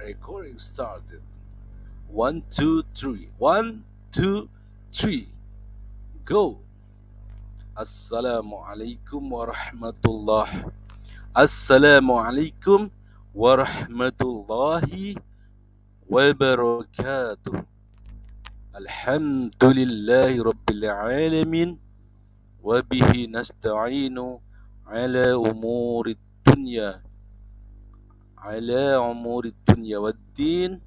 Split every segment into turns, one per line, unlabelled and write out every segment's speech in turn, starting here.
Recording started. 1, 2, 3. 1, 2, 3. Go. Assalamualaikum warahmatullahi. Assalamualaikum warahmatullahi wabarakatuh. Alhamdulillahi rabbil alamin. Wabihi nasta'inu ala umuri dunya. Ala umuri dunya waddin.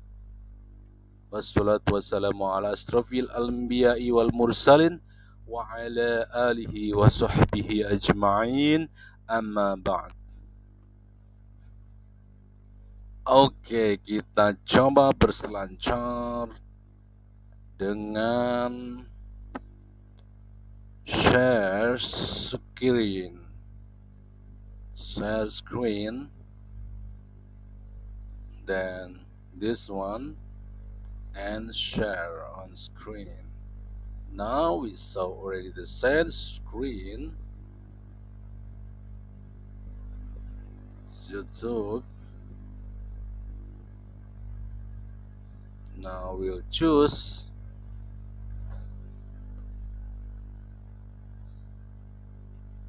Wassalatu wassalamu ala asrafil anbiya'i wal mursalin wa ala alihi wa sahbihi ajma'in, amma ba'd. Oke, kita coba berselancar dengan share screen. Share screen. Then this one and share on screen. Now we saw already the share screen. YouTube. Now we'll choose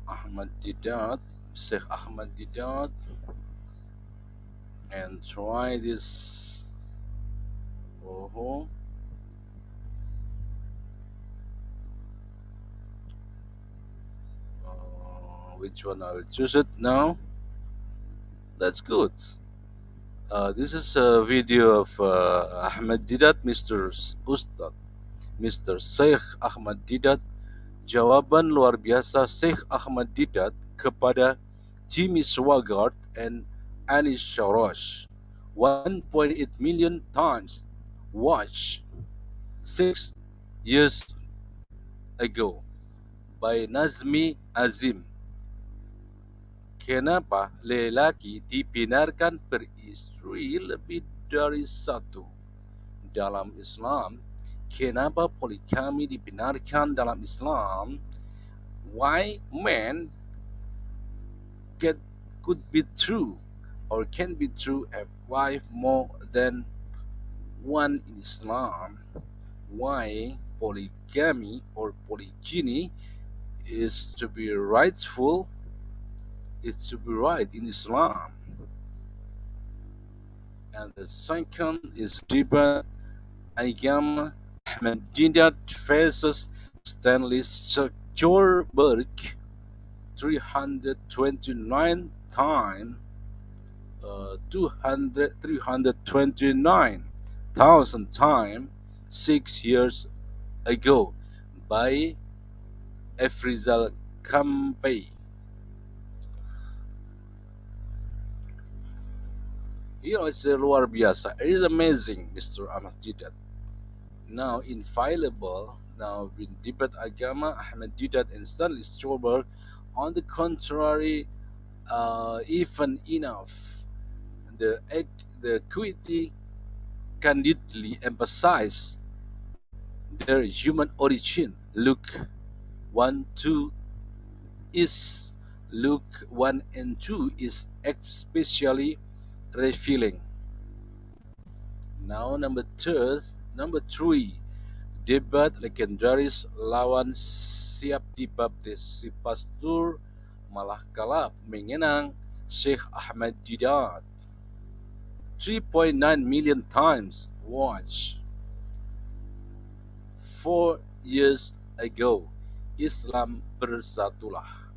Ahmad Didat, Sheikh Ahmad Didat, and try this. Which one I'll choose it now? That's good. This is a video of Ahmad Didat, Mr. Ustad, Mr. Sheikh Ahmad Didat. Jawaban luar biasa Sheikh Ahmad Didat kepada Jimmy Swaggart and Anis Sharash. 1.8 million times watched 6 years ago by Nazmi Azim. Kenapa lelaki dibenarkan beristri lebih dari satu dalam Islam? Kenapa poligami dibenarkan dalam Islam? Why men could be true or can be true have wife more than one in Islam? Why polygamy or polygyny is to be rightful? It's to be right in Islam. And the second is debate agama Ahmad Didat versus Stanley Stjorberg 329 times 329,000 times 6 years ago by Efrizal Kampay. It's luar biasa. It is amazing, Mr. Ahmad Didat. Now infallible. Now in debate agama, Ahmad Didat and Stanley Stjorberg. On the contrary, even enough, the equity candidly emphasize their human origin. Luke 1 and 2 is especially revealing. Now number 3, debat legendaris lawan siap dibaptis, si pastor malah kalah mengenang Sheikh Ahmad Didat. 3.9 million times watched 4 years ago. Islam bersatulah.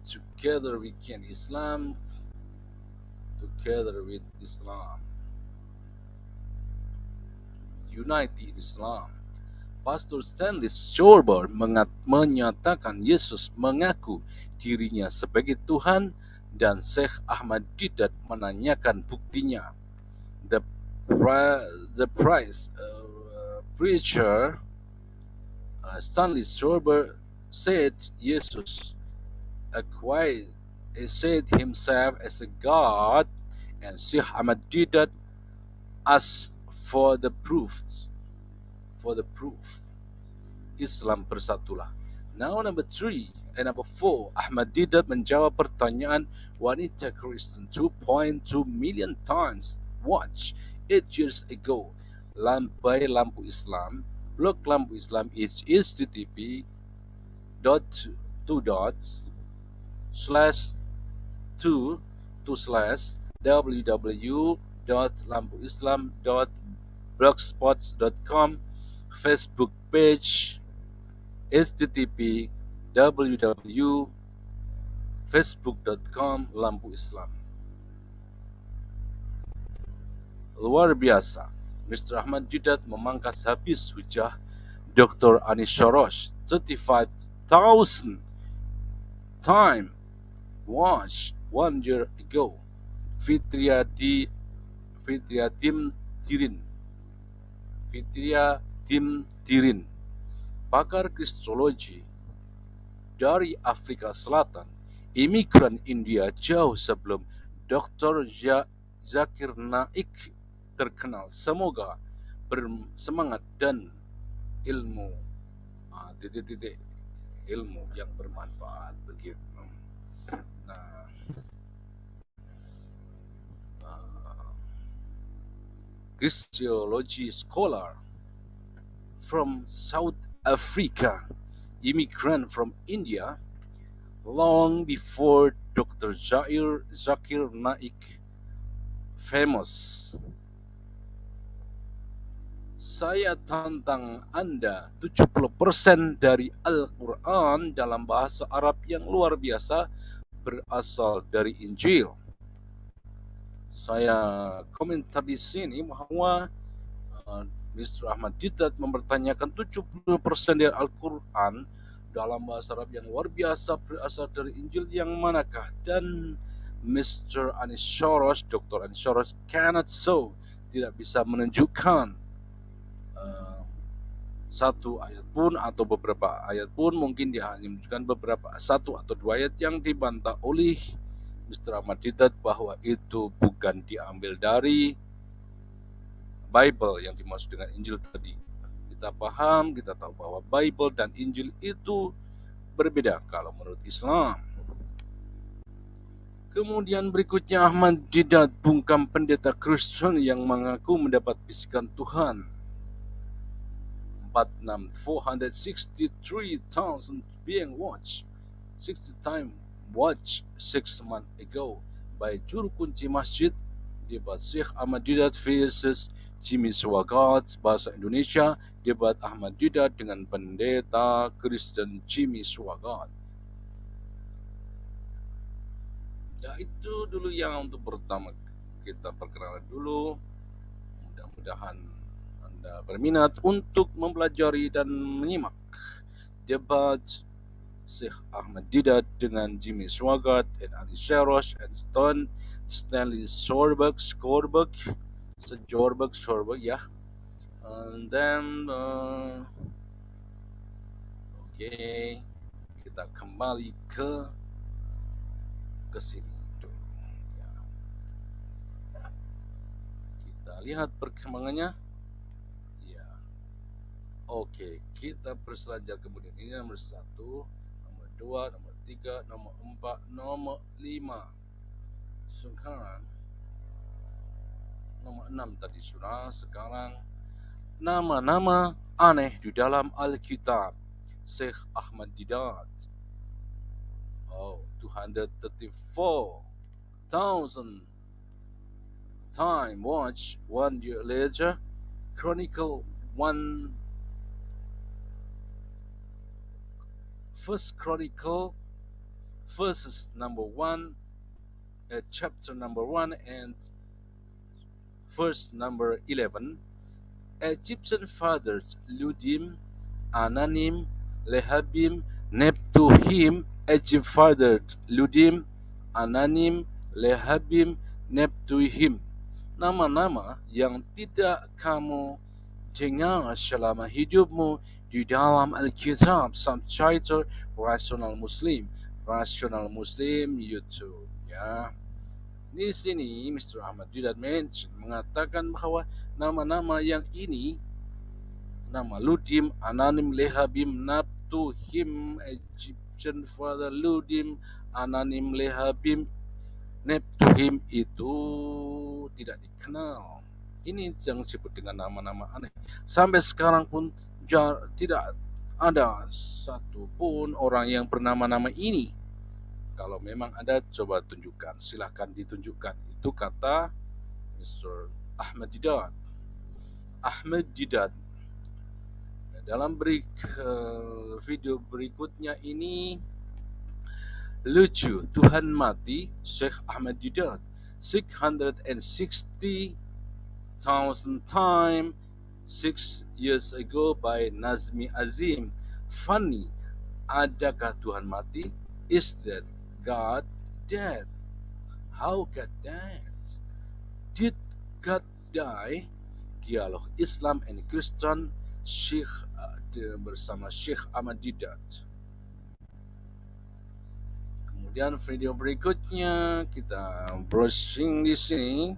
Together we can Islam. Together with Islam. United Islam. Pastor Stanley Stjorberg menyatakan Yesus mengaku dirinya sebagai Tuhan dan Sheikh Ahmad Didat menanyakan buktinya. The preacher Stanley Stjorberg said Jesus said himself as a God, and Sheikh Ahmad Didat asked for the proof. Islam bersatulah. Now number three and number four, Ahmad Didat menjawab pertanyaan wanita Kristen 2.2 million times watch 8 years ago. Lampu Islam, blog lampu Islam is http dot two dots slash two slash www.lampuislam.blogspot.com, Facebook page http www.facebook.com Lampu Islam. Luar biasa, Mr. Ahmad Didat memangkas habis hujah Dr. Anis Shorosh 35,000 time watch 1 year ago. Fitria Dim Tirin, pakar kristologi dari Afrika Selatan, imigran India jauh sebelum Dr. Zakir Naik terkenal. Semoga bersemangat dan ilmu ilmu yang bermanfaat begitu. Nah, Christology scholar from South Africa, immigrant from India, long before Dr. Zakir Naik famous. Saya tantang Anda, 70% dari Al-Quran dalam bahasa Arab yang luar biasa berasal dari Injil. Saya komentar di sini bahwa Mr. Ahmad Didat mempertanyakan 70% dari Al-Quran dalam bahasa Arab yang luar biasa berasal dari Injil yang manakah? Dan Mr. Anis Shorosh, Dr. Anis Shorosh cannot so, tidak bisa menunjukkan satu ayat pun atau beberapa ayat pun, mungkin dia hanya menunjukkan beberapa satu atau dua ayat yang dibantah oleh Mr. Ahmad Didat bahwa itu bukan diambil dari Bible yang dimaksud dengan Injil tadi. Kita paham, kita tahu bahwa Bible dan Injil itu berbeda kalau menurut Islam. Kemudian berikutnya Ahmad Didat bungkam pendeta Kristen yang mengaku mendapat bisikan Tuhan. 463,000 being watched 60 time watch 6 months ago by juru kunci masjid, debat Syekh Ahmad Didat versus Jimmy Swaggart, bahasa Indonesia, debat Ahmad Didat dengan pendeta Kristen Jimmy Swaggart. Ya, itu dulu yang untuk pertama kita perkenalan dulu. Mudah-mudahan Anda berminat untuk mempelajari dan menyimak debat Syekh Ahmad Didat dengan Jimmy Swaggart and Anis Shorosh and Stanley Sorberg ya. And then okay, kita kembali ke sini dulu. Ya. Kita lihat perkembangannya. Ya. Oke, kita berselancar kemudian. Ini nomor 1, nomor 2, nomor 3, nomor 4, nomor 5. Sekarang nomor 6 tadi sudah. Sekarang nama-nama aneh di dalam Alkitab Syekh Ahmad Didat. 234,000 time watch 1 year later. Chronicle 1 First Chronicle verses number 1 chapter number 1 and verse number 11. Egyptian fathers Ludim, Ananim, Lehabim, Neptuhim. Egypt fathered Ludim, Ananim, Lehabim, Neptuhim. Nama-nama yang tidak kamu dengar selama hidupmu di dalam Alkitab subtitle Rasional Muslim YouTube ya. Di sini Mr. Ahmad Didat mengatakan bahwa nama-nama yang ini, nama Ludim, Ananim, Lehabim, to him, Egyptian father Ludim, Ananim Lehabim, Neptuhim itu tidak dikenal. Ini yang disebut dengan nama-nama aneh. Sampai sekarang pun tidak ada satupun orang yang bernama-nama ini. Kalau memang ada, coba tunjukkan. Silahkan ditunjukkan. Itu kata Mr. Ahmad Didat. Ahmad Didat. Dalam video berikutnya ini lucu. Tuhan mati, Syekh Ahmad Didat 660,000 times 6 years ago by Nazmi Azim. Funny, adakah Tuhan mati? Is that God dead? How God died? Did God die? Dialog Islam and Christian Syekh bersama Syekh Ahmad Didat. Kemudian video berikutnya kita browsing di sini.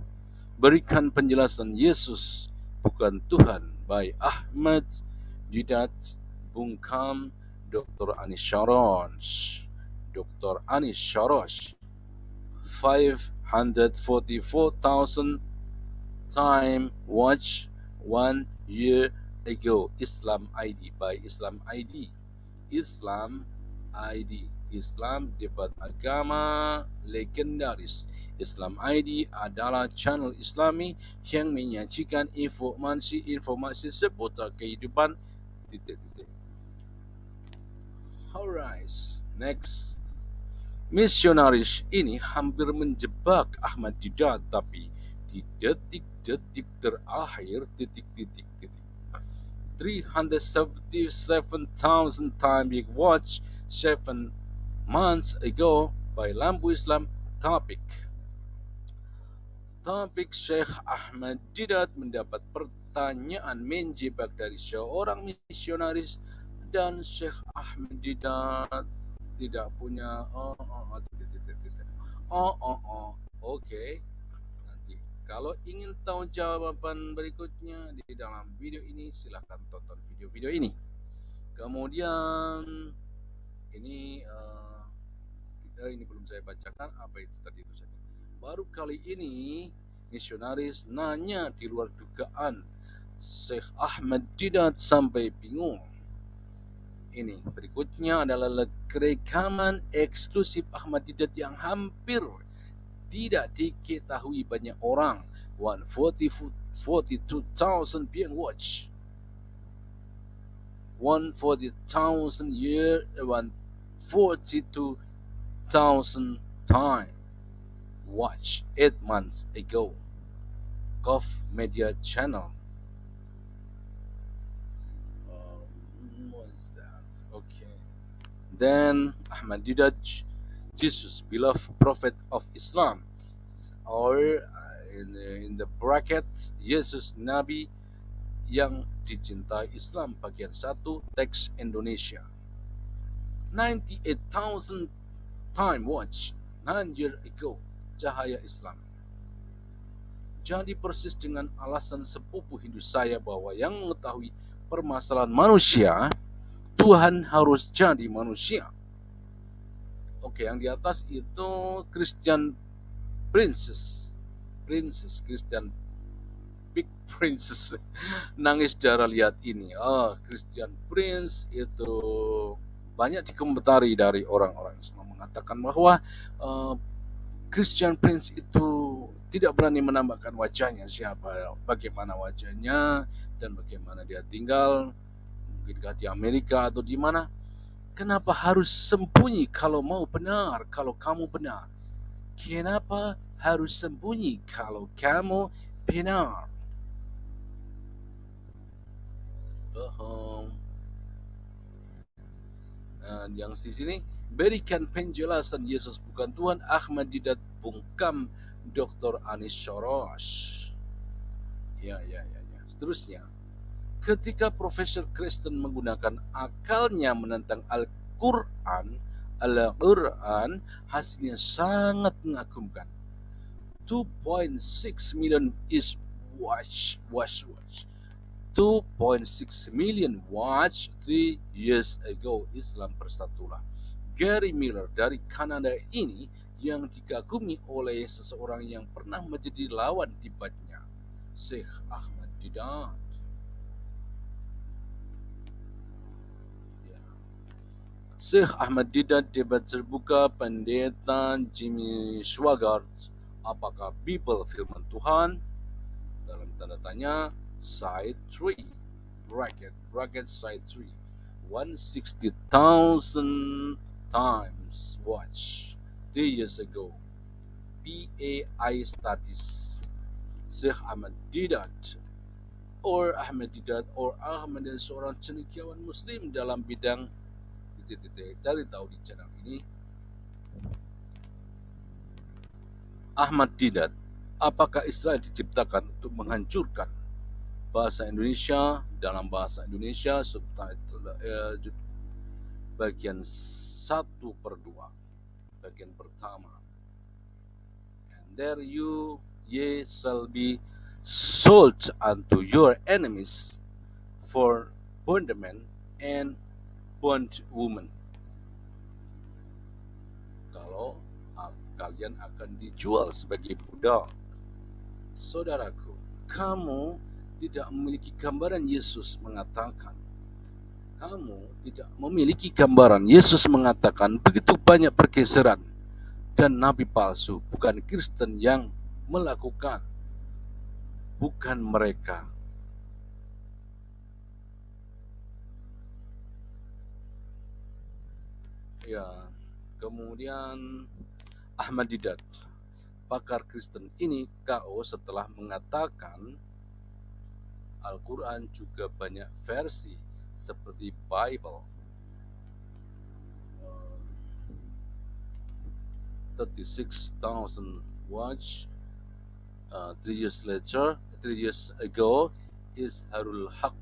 Berikan penjelasan Yesus bukan Tuhan by Ahmad Didat, Bungkam, Dr. Anis Sharosh. Dr. Anis Sharosh 544,000 time watch 1 year ago. Islam ID by Islam ID. Islam ID. Islam debat agama legendaris. Islam ID adalah channel Islami yang menyajikan informasi seputar kehidupan. Alright, next. Misionaris ini hampir menjebak Ahmad Didat, tapi di detik-detik terakhir, 377,000 times big watch 7 months ago by Lampu Islam. Topik Syekh Ahmad Didat mendapat pertanyaan menjebak dari seorang misionaris, dan Syekh Ahmad Didat tidak punya oke. Nanti kalau ingin tahu jawaban berikutnya di dalam video ini, silahkan tonton video-video ini. Kemudian ini belum saya bacakan, apa itu tadi itu saja. Baru kali ini misionaris nanya di luar dugaan. Syekh Ahmad Didat sampai bingung. Ini berikutnya adalah rekaman eksklusif Ahmad Didat yang hampir tidak diketahui banyak orang. 142,000 being watch. 140,000 year, 142,000 time watch 8 months ago. Gulf Media Channel. What's that? Okay. Then Ahmad Didat, Jesus, beloved prophet of Islam, or in the bracket Yesus Nabi yang dicintai Islam, bagian 1, teks Indonesia. 98,000 time watch 9 years ago, cahaya Islam. Jadi persis dengan alasan sepupu Hindu saya bahwa yang mengetahui permasalahan manusia, Tuhan harus jadi manusia. Oke, yang di atas itu Christian Princess Christian Big Princess. Nangis darah, lihat ini. Christian Prince itu banyak dikomentari dari orang-orang Islam, mengatakan bahwa Christian Prince itu tidak berani menambahkan wajahnya, bagaimana wajahnya dan bagaimana dia tinggal, mungkinkah di Amerika atau di mana. Kenapa harus sembunyi kalau mau benar, kalau kamu benar? Kenapa harus sembunyi kalau kamu benar? Yang di sini, berikan penjelasan Yesus bukan Tuhan, Ahmad Didat, Bungkam, Dr. Anis Sharosh. Ya. Seterusnya, ketika Profesor Kristen menggunakan akalnya menentang Al-Quran, hasilnya sangat mengagumkan. 2.6 million is watch. 2.6 million watch 3 years ago. Islam bersatulah. Gary Miller dari Kanada ini yang dikagumi oleh seseorang yang pernah menjadi lawan debatnya, Syekh Ahmad Didat. Ya. Syekh Ahmad Didat debat terbuka pendeta Jimmy Swaggart. Apakah Bible firman Tuhan? Dalam tanda tanya, side 3, bracket side 3, 160,000 times watch 3 years ago. PAI studies. Syekh Ahmad Didat Ahmad Didat seorang cendekiawan muslim dalam bidang cari tahu di channel ini. Ahmad Didat, apakah Israel diciptakan untuk menghancurkan? Bahasa Indonesia, dalam bahasa Indonesia subtitle bagian 1/2, bagian pertama. And there ye shall be sold unto your enemies for bondmen and bondwomen. Kalau kalian akan dijual sebagai budak. Saudaraku, kamu tidak memiliki gambaran. Yesus mengatakan begitu banyak pergeseran dan nabi palsu, bukan Kristen yang melakukan, bukan mereka. Ya, kemudian Ahmad Didat, pakar Kristen ini KO setelah mengatakan Al-Quran juga banyak versi seperti Bible. 36,000 watch 3 years ago is Harul Haq.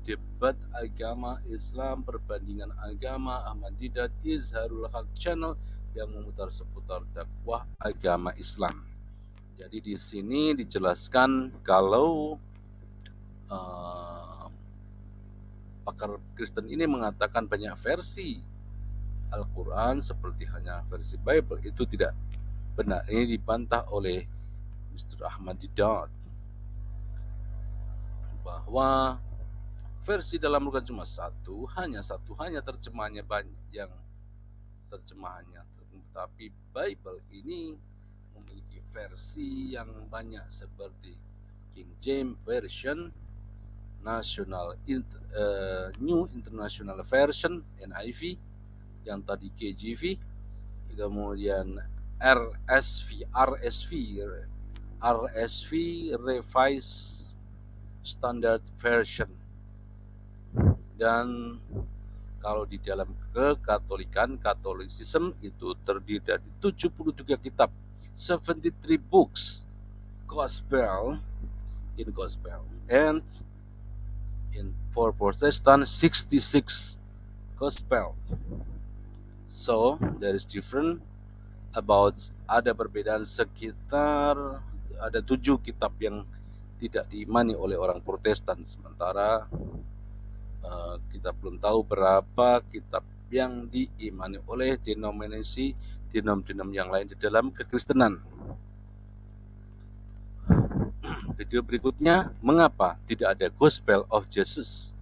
Debat agama Islam, perbandingan agama Ahmad Didat, Izharul Haq channel yang memutar seputar dakwah agama Islam. Jadi di sini dijelaskan kalau pakar Kristen ini mengatakan banyak versi Al-Quran seperti hanya versi Bible, itu tidak benar. Ini dibantah oleh Mr. Ahmad Didat bahwa versi dalam Al-Quran cuma hanya terjemahannya banyak yang terjemahannya, tapi Bible ini memiliki versi yang banyak seperti King James Version, New International Version NIV, yang tadi KJV, kemudian RSV Revised Standard Version. Dan kalau di dalam Katolisisme itu terdiri dari 73 kitab, 73 books, gospel, and for Protestant 66 gospel. So there is different about, ada perbedaan sekitar ada 7 kitab yang tidak diimani oleh orang Protestan, sementara kita belum tahu berapa kitab yang diimani oleh denominasi yang lain di dalam kekristenan. Video berikutnya, mengapa tidak ada Gospel of Jesus?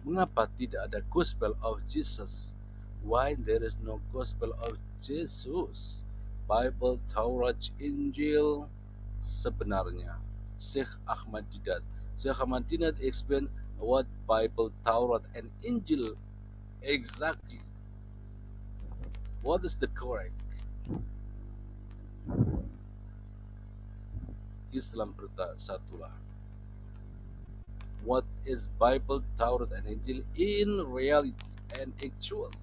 Mengapa tidak ada Gospel of Jesus? Why there is no Gospel of Jesus? Bible, Taurat, Injil sebenarnya. Syekh Ahmad Didat explain what Bible, Taurat, and Injil exactly. What is the correct? Islam bersatulah. What is Bible, Taurat, and Injil in reality and actually?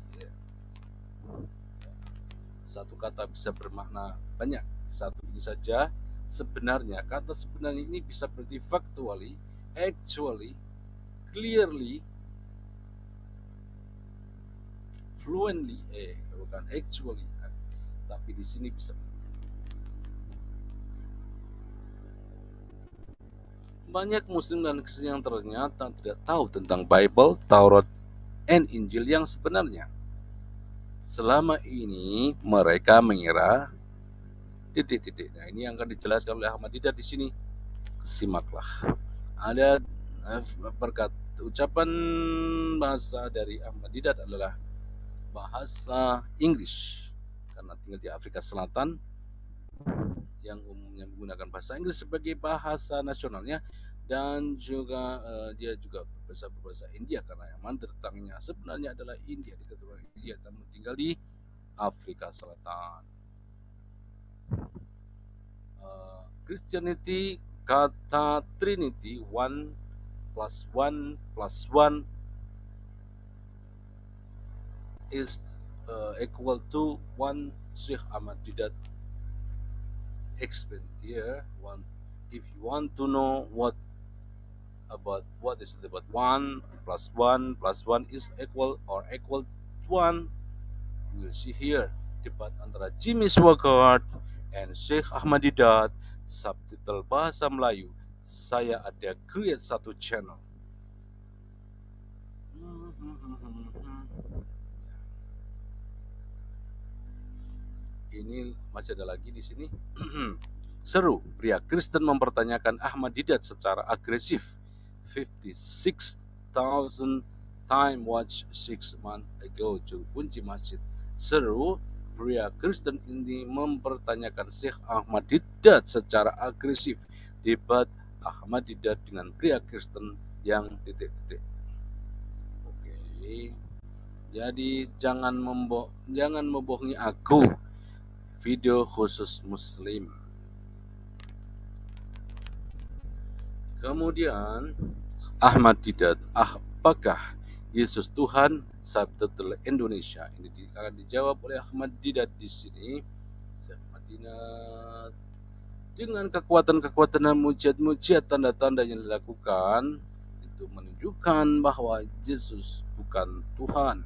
Satu kata bisa bermakna banyak. Satu ini saja sebenarnya. Kata sebenarnya ini bisa berarti factually, actually, clearly, fluently, bukan actually, tapi di sini bisa. Banyak Muslim dan Kristen yang ternyata tidak tahu tentang Bible, Taurat, dan Injil yang sebenarnya. Selama ini mereka mengira titik-titik. Nah, ini yang akan dijelaskan oleh Ahmad Didat di sini. Simaklah. Ada ucapan bahasa dari Ahmad Didat adalah bahasa Inggris karena tinggal di Afrika Selatan yang umumnya menggunakan bahasa Inggris sebagai bahasa nasionalnya, dan juga dia juga berbahasa India karena yang mother tongue-nya sebenarnya adalah India, di keturunan India, namun tinggal di Afrika Selatan. Christianity, kata Trinity, one plus one is equal to one. Syekh Ahmad Didat explained here. One, if you want to know what is it about one plus one is equal or equal to one, you will see here debat antara Jimmy Swaggart and Syekh Ahmad Didat, subtitle bahasa Melayu. Saya ada create satu channel. Ini masih ada lagi di sini. Seru, pria Kristen mempertanyakan Ahmad Didat secara agresif. 56,000 time watch 6 months ago, juru kunci masjid. Seru, pria Kristen ini mempertanyakan Syekh Ahmad Didat secara agresif. Debat Ahmad Didat dengan pria Kristen yang titik-titik. Oke. Jadi jangan membohongi aku. Video khusus Muslim. Kemudian Ahmad Didat, apakah Yesus Tuhan? Subtitle Indonesia. Ini akan dijawab oleh Ahmad Didat di sini. Ahmad Didat, dengan kekuatan-kekuatan dan mujizat tanda-tanda yang dilakukan itu menunjukkan bahwa Yesus bukan Tuhan.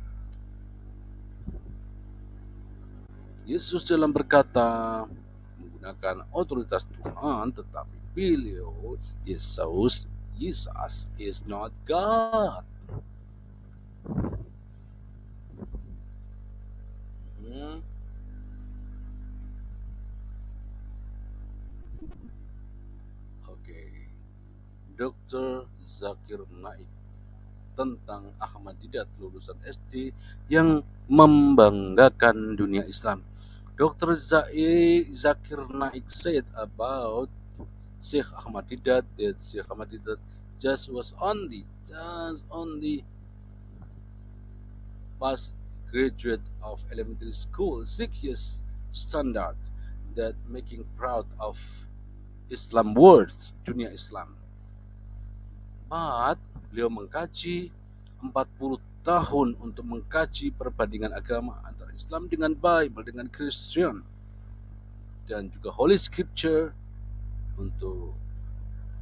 Yesus dalam berkata menggunakan otoritas Tuhan, tetapi beliau Jesus is not God. Oke. Dr. Zakir Naik tentang Ahmad Didat, lulusan SD yang membanggakan dunia Islam. Dr. Zakir Naik said about Syekh Ahmad Didat that Syekh Ahmad Didat just only past graduate of elementary school, 6 years standard, that making proud of Islam world, dunia Islam. But beliau mengkaji 40 tahun untuk mengkaji perbandingan agama antara Islam dengan Bible, dengan Kristen, dan juga Holy Scripture untuk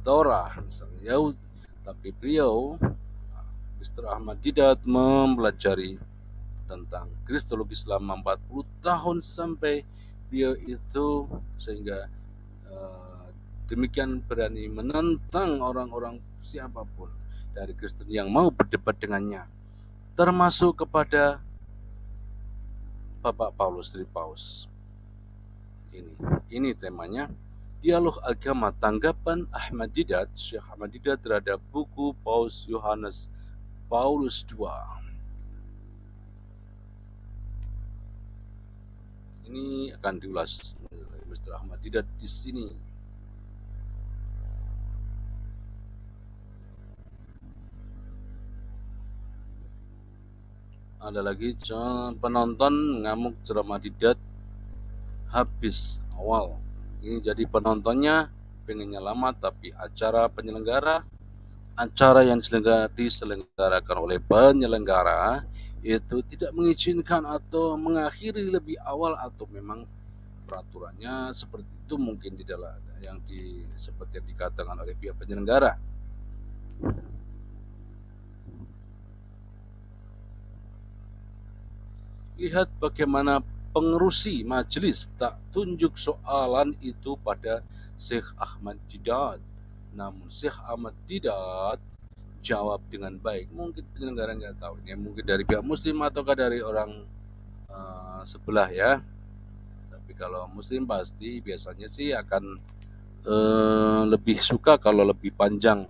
Torah misalnya Yahudi. Tapi beliau, Mr. Ahmad Didat, mempelajari tentang Kristologi selama 40 tahun sampai beliau itu sehingga demikian berani menentang orang-orang siapapun dari Kristen yang mau berdebat dengannya, termasuk kepada Bapak Paulus Tripaus. Ini temanya, dialog agama, tanggapan Ahmad Didat, Syekh Ahmad Didat terhadap buku Paus Yohanes Paulus II. Ini akan diulas oleh Mr. Ahmad Didat di sini. Ada lagi penonton mengamuk ceramah Didat habis awal. Ini jadi penontonnya pengennya lama, tapi acara yang diselenggarakan oleh penyelenggara itu tidak mengizinkan atau mengakhiri lebih awal, atau memang peraturannya seperti itu, mungkin tidak yang seperti yang dikatakan oleh pihak penyelenggara. Lihat bagaimana pengerusi majelis tak tunjuk soalan itu pada Syekh Ahmad Didat. Namun Syekh Ahmad Didat jawab dengan baik. Mungkin penyelenggara nggak tahu ini mungkin dari pihak Muslim ataukah dari orang sebelah ya. Tapi kalau Muslim pasti biasanya sih akan lebih suka kalau lebih panjang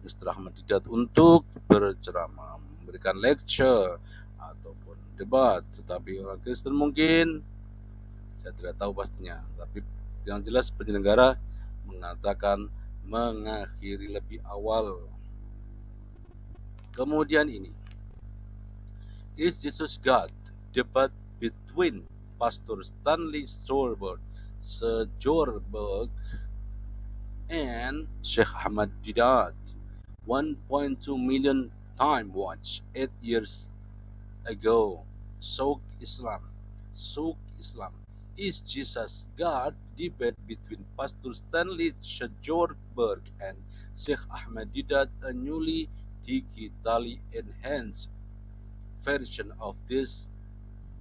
Mr. Ahmad Didat untuk berceramah, memberikan lecture ataupun debat. Tetapi orang Kristen mungkin saya tidak tahu pastinya. Tapi yang jelas penyelenggara mengatakan mengakhiri lebih awal. Kemudian ini, Is Jesus God? Debat between Pastor Stanley Sjorberg and Sheikh Ahmad Didat. 1.2 million time watch 8 years ago. Soak Islam. Soak Islam. Is Jesus God? Debate between Pastor Stanley Sjorberg and Sheikh Ahmad Didat, a newly digitally enhanced version of this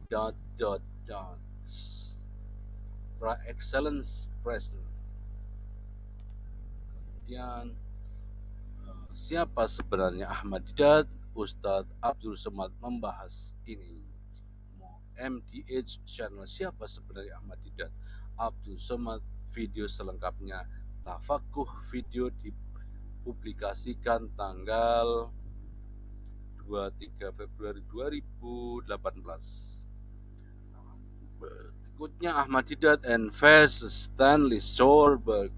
dot dot dot excellence present. Kemudian siapa sebenarnya Ahmad Didat? Ustadz Abdul Somad membahas ini. MDH Channel, siapa sebenarnya Ahmad Didat? Abdul Somad, video selengkapnya. Tafakuh video dipublikasikan tanggal 23 Februari 2018. Berikutnya Ahmad Didat and versus Stanley Sjorberg.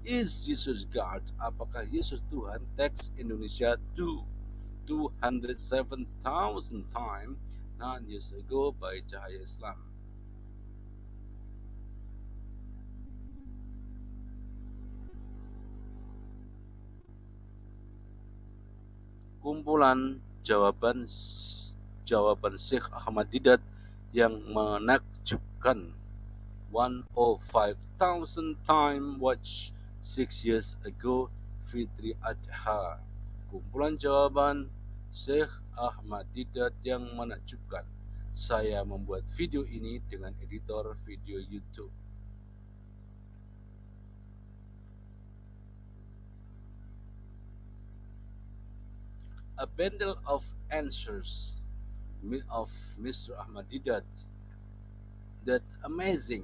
Is Jesus God? Apakah Yesus Tuhan? Teks Indonesia 207,000 times 9 years ago by Cahaya Islam. Kumpulan jawaban Syekh Ahmad Didat yang menakjubkan. 105,000 time watch 6 years ago Fitri Adha. Kumpulan jawaban Syekh Ahmad Didat yang menakjubkan. Saya membuat video ini dengan editor video YouTube. A bundle of answers of Mr. Ahmad Didat. That amazing.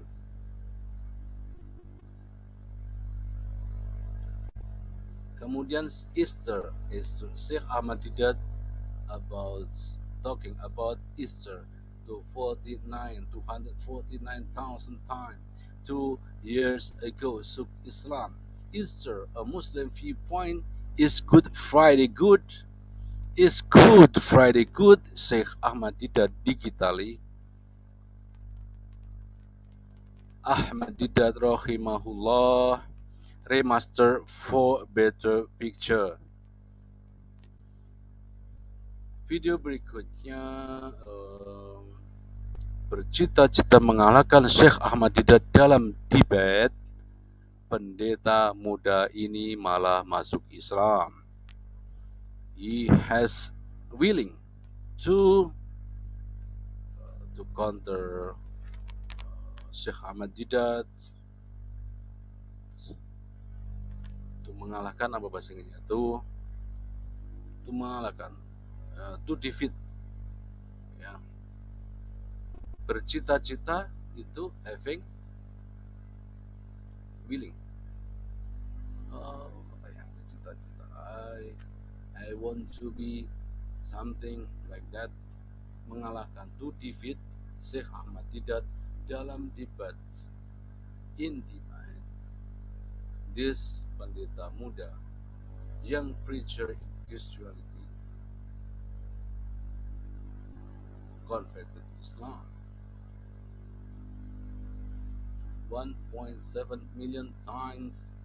Kemudian Easter, Syekh Ahmad Didat about talking about Easter 249,000 times 2 years ago. Suk Islam. Easter, a Muslim viewpoint. Is Good Friday good? Is Good Friday good? Syekh Ahmad Didat digitally. Ahmad Didat rahimahullah remaster for better picture. Video berikutnya bercita-cita mengalahkan Syekh Ahmad Didat dalam debat. Pendeta muda ini malah masuk Islam. He has willing to counter Syekh Ahmad Didat, untuk mengalahkan apa bahasa Inggrisnya tuh, untuk mengalahkan, to defeat, ya. Bercita-cita itu having, willing. Apa yang bercita-cita? I want to be something like that. Mengalahkan, to defeat Syekh Ahmad Didat dalam debat. In debate, this pendeta muda, young preacher in Christianity, converted to Islam. 1.7 million times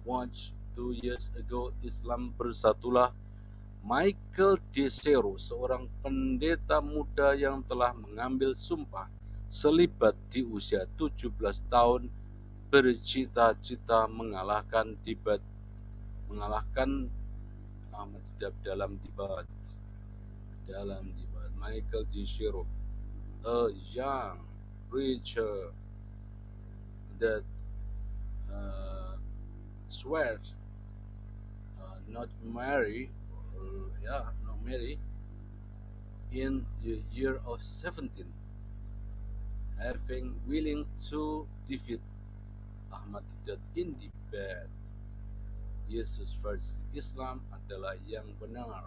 watch 2 years ago. Islam bersatulah. Michael Desero, seorang pendeta muda yang telah mengambil sumpah selibat di usia 17 tahun, bercita-cita mengalahkan Ahmad Didat dalam debat. Michael Desero, a young preacher that swear not marry, yeah, not marry in the year of 17, having willing to defeat Ahmad Didat in debate. Yesus versus Islam adalah yang benar.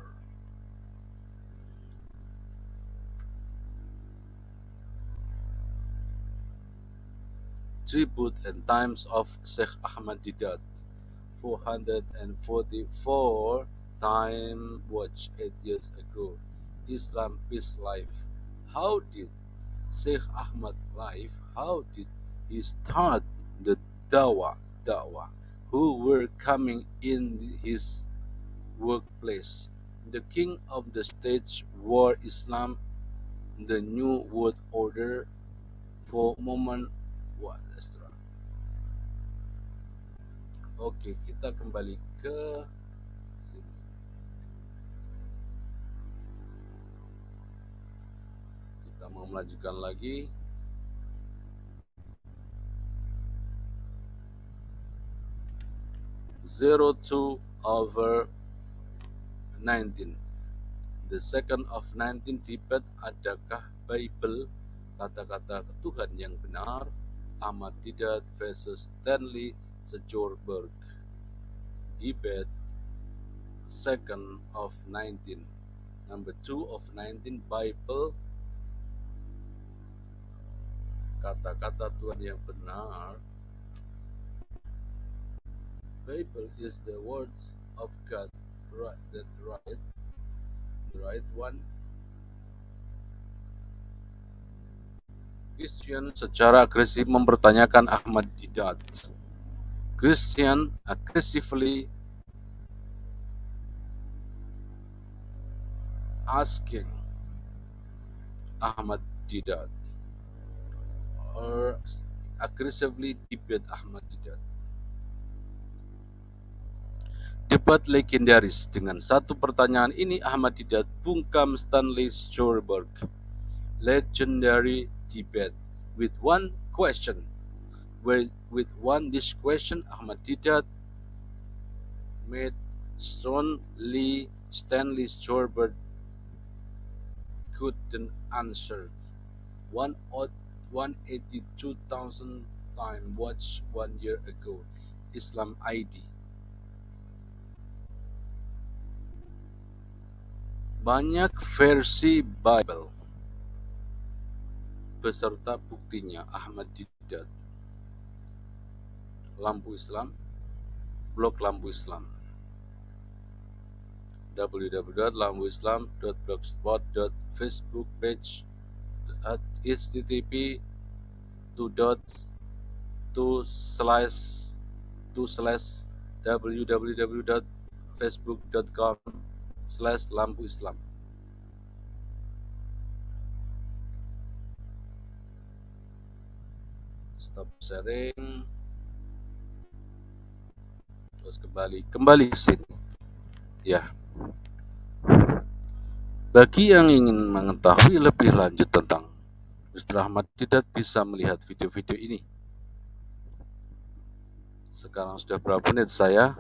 Tribute and Times of Sheikh Ahmad Didat, 444 Time Watch 8 years ago. Islam Peace Life. How did Sheikh Ahmad life? How did he start the dawah? Who were coming in his workplace? The king of the stage war Islam, the new world order for moment what? Oke, kita kembali ke sini. Kita mau melanjutkan lagi. 02/19. The second of 19 debate, adakah Bible kata-kata Tuhan yang benar? Ahmad Didat versus Stanley Sjoberg. Debate second of 19. Number 2 of 19, Bible kata-kata Tuhan yang benar. Bible is the words of God, right? The right one. Christian secara agresif mempertanyakan Ahmad Didat. Christian aggressively asking Ahmad Didat or aggressively debate Ahmad Didat. Debat legendaris. Dengan satu pertanyaan ini Ahmad Didat bungkam Stanley Sjoberg. Legendary debate with one question. This question Ahmad Didat made Stanley Sjoberg couldn't answer. 182,000 time watched 1 year ago. Islam ID. Banyak versi Bible beserta buktinya. Ahmad Didat. Lampu Islam, blog Lampu Islam, www.lampuislam.blogspot.facebook page http www.facebook.com/lampuislam. Stop sharing. Terus kembali ke sini. Ya. Bagi yang ingin mengetahui lebih lanjut tentang Mr. Ahmad Didat bisa melihat video-video ini. Sekarang sudah berapa menit saya?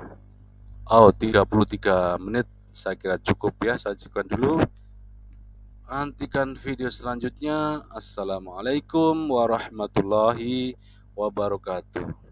33 menit. Saya kira cukup ya, saya cukupkan dulu. Nantikan video selanjutnya. Assalamualaikum warahmatullahi wabarakatuh.